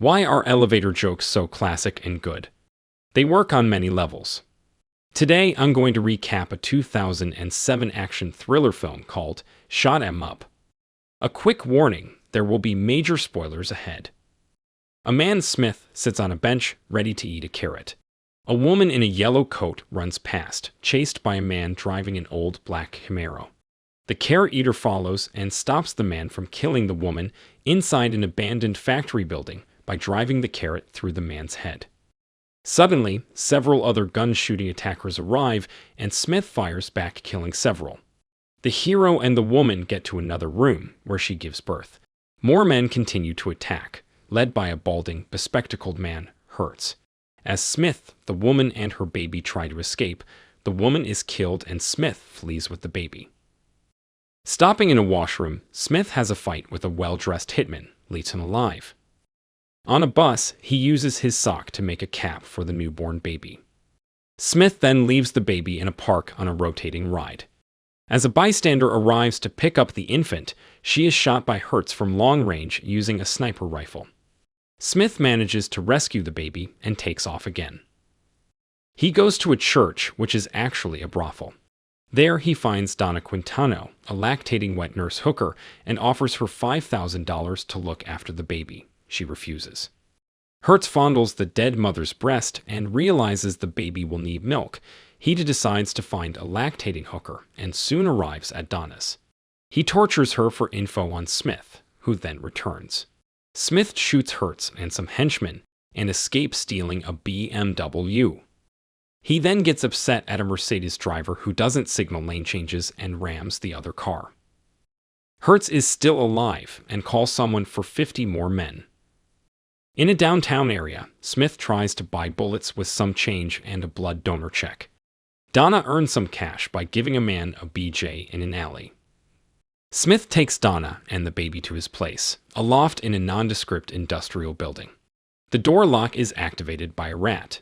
Why are elevator jokes so classic and good? They work on many levels. Today, I'm going to recap a 2007 action thriller film called Shot 'Em Up. A quick warning, there will be major spoilers ahead. A man, Smith, sits on a bench, ready to eat a carrot. A woman in a yellow coat runs past, chased by a man driving an old black Camaro. The carrot eater follows and stops the man from killing the woman inside an abandoned factory building by driving the carrot through the man's head. Suddenly, several other gun-shooting attackers arrive, and Smith fires back, killing several. The hero and the woman get to another room, where she gives birth. More men continue to attack, led by a balding, bespectacled man, Hertz. As Smith, the woman, and her baby try to escape, the woman is killed and Smith flees with the baby. Stopping in a washroom, Smith has a fight with a well-dressed hitman, leaves him alive. On a bus, he uses his sock to make a cap for the newborn baby. Smith then leaves the baby in a park on a rotating ride. As a bystander arrives to pick up the infant, she is shot by Hertz from long range using a sniper rifle. Smith manages to rescue the baby and takes off again. He goes to a church, which is actually a brothel. There he finds Donna Quintano, a lactating wet nurse hooker, and offers her $5,000 to look after the baby. She refuses. Hertz fondles the dead mother's breast and realizes the baby will need milk. He decides to find a lactating hooker and soon arrives at Donna's. He tortures her for info on Smith, who then returns. Smith shoots Hertz and some henchmen and escapes stealing a BMW. He then gets upset at a Mercedes driver who doesn't signal lane changes and rams the other car. Hertz is still alive and calls someone for 50 more men. In a downtown area, Smith tries to buy bullets with some change and a blood donor check. Donna earns some cash by giving a man a BJ in an alley. Smith takes Donna and the baby to his place, a loft in a nondescript industrial building. The door lock is activated by a rat.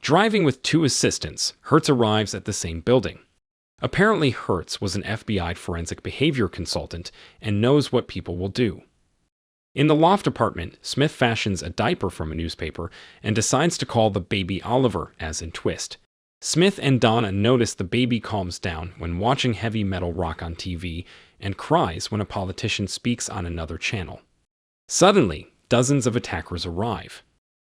Driving with two assistants, Hertz arrives at the same building. Apparently, Hertz was an FBI forensic behavior consultant and knows what people will do. In the loft apartment, Smith fashions a diaper from a newspaper and decides to call the baby Oliver, as in Twist. Smith and Donna notice the baby calms down when watching heavy metal rock on TV and cries when a politician speaks on another channel. Suddenly, dozens of attackers arrive.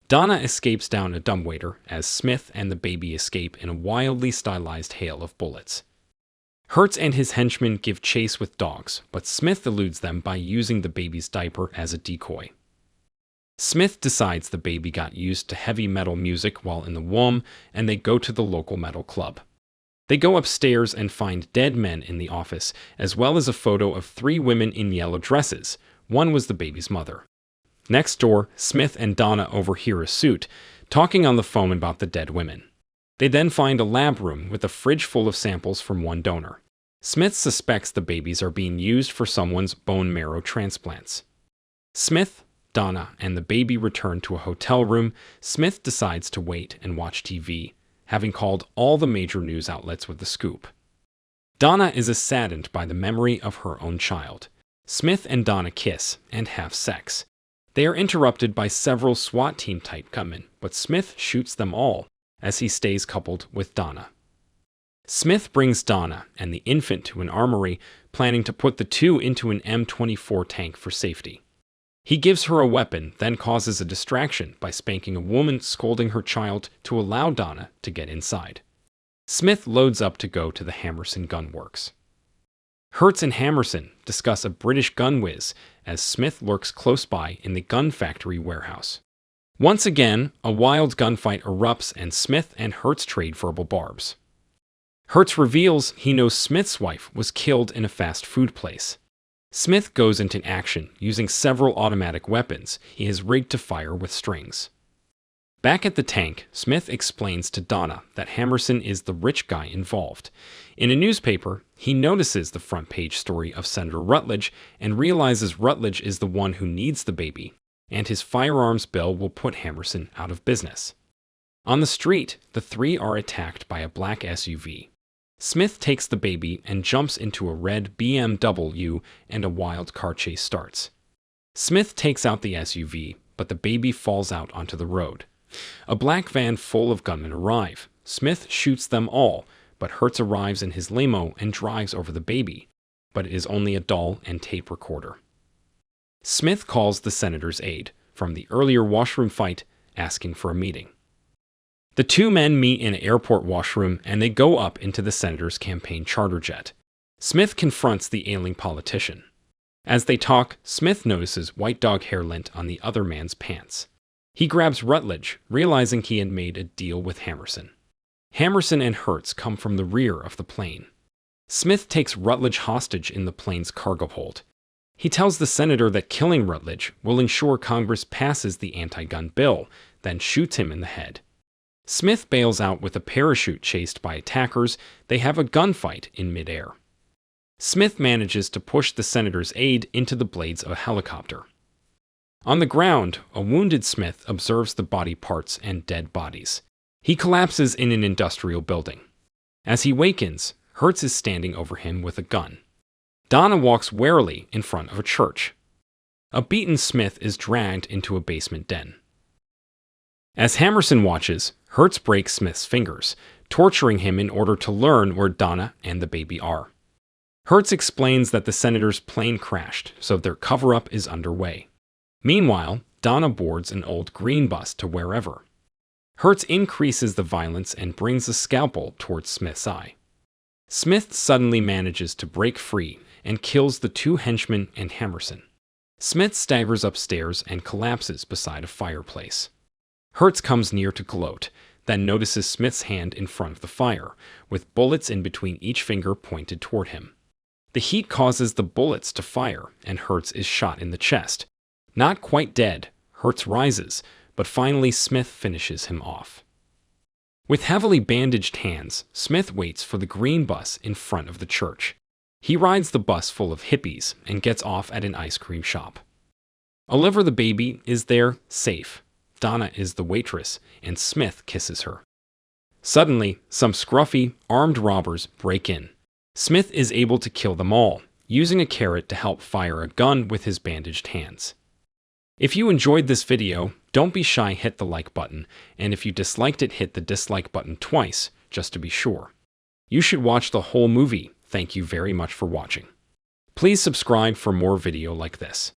Donna escapes down a dumbwaiter as Smith and the baby escape in a wildly stylized hail of bullets. Hertz and his henchmen give chase with dogs, but Smith eludes them by using the baby's diaper as a decoy. Smith decides the baby got used to heavy metal music while in the womb, and they go to the local metal club. They go upstairs and find dead men in the office, as well as a photo of 3 women in yellow dresses. One was the baby's mother. Next door, Smith and Donna overhear a suit talking on the phone about the dead women. They then find a lab room with a fridge full of samples from one donor. Smith suspects the babies are being used for someone's bone marrow transplants. Smith, Donna, and the baby return to a hotel room. Smith decides to wait and watch TV, having called all the major news outlets with the scoop. Donna is saddened by the memory of her own child. Smith and Donna kiss and have sex. They are interrupted by several SWAT team-type gunmen, but Smith shoots them all as he stays coupled with Donna. Smith brings Donna and the infant to an armory, planning to put the two into an M24 tank for safety. He gives her a weapon, then causes a distraction by spanking a woman scolding her child to allow Donna to get inside. Smith loads up to go to the Hammerson Gun Works. Hertz and Hammerson discuss a British gun whiz as Smith lurks close by in the gun factory warehouse. Once again, a wild gunfight erupts and Smith and Hertz trade verbal barbs. Hertz reveals he knows Smith's wife was killed in a fast food place. Smith goes into action using several automatic weapons he has rigged to fire with strings. Back at the tank, Smith explains to Donna that Hammerson is the rich guy involved. In a newspaper, he notices the front page story of Senator Rutledge and realizes Rutledge is the one who needs the baby, and his firearms bill will put Hammerson out of business. On the street, the three are attacked by a black SUV. Smith takes the baby and jumps into a red BMW, and a wild car chase starts. Smith takes out the SUV, but the baby falls out onto the road. A black van full of gunmen arrive. Smith shoots them all, but Hertz arrives in his limo and drives over the baby, but it is only a doll and tape recorder. Smith calls the senator's aide from the earlier washroom fight, asking for a meeting. The two men meet in an airport washroom and they go up into the senator's campaign charter jet. Smith confronts the ailing politician. As they talk, Smith notices white dog hair lint on the other man's pants. He grabs Rutledge, realizing he had made a deal with Hammerson. Hammerson and Hertz come from the rear of the plane. Smith takes Rutledge hostage in the plane's cargo hold. He tells the senator that killing Rutledge will ensure Congress passes the anti-gun bill, then shoots him in the head. Smith bails out with a parachute chased by attackers. They have a gunfight in midair. Smith manages to push the senator's aide into the blades of a helicopter. On the ground, a wounded Smith observes the body parts and dead bodies. He collapses in an industrial building. As he wakens, Hertz is standing over him with a gun. Donna walks warily in front of a church. A beaten Smith is dragged into a basement den. As Hammerson watches, Hertz breaks Smith's fingers, torturing him in order to learn where Donna and the baby are. Hertz explains that the senator's plane crashed, so their cover-up is underway. Meanwhile, Donna boards an old green bus to wherever. Hertz increases the violence and brings a scalpel towards Smith's eye. Smith suddenly manages to break free and kills the two henchmen and Hammerson. Smith staggers upstairs and collapses beside a fireplace. Hertz comes near to gloat, then notices Smith's hand in front of the fire, with bullets in between each finger pointed toward him. The heat causes the bullets to fire, and Hertz is shot in the chest. Not quite dead, Hertz rises, but finally Smith finishes him off. With heavily bandaged hands, Smith waits for the green bus in front of the church. He rides the bus full of hippies and gets off at an ice cream shop. Oliver the baby is there, safe. Donna is the waitress, and Smith kisses her. Suddenly, some scruffy, armed robbers break in. Smith is able to kill them all, using a carrot to help fire a gun with his bandaged hands. If you enjoyed this video, don't be shy, hit the like button, and if you disliked it, hit the dislike button twice, just to be sure. You should watch the whole movie. Thank you very much for watching. Please subscribe for more video like this.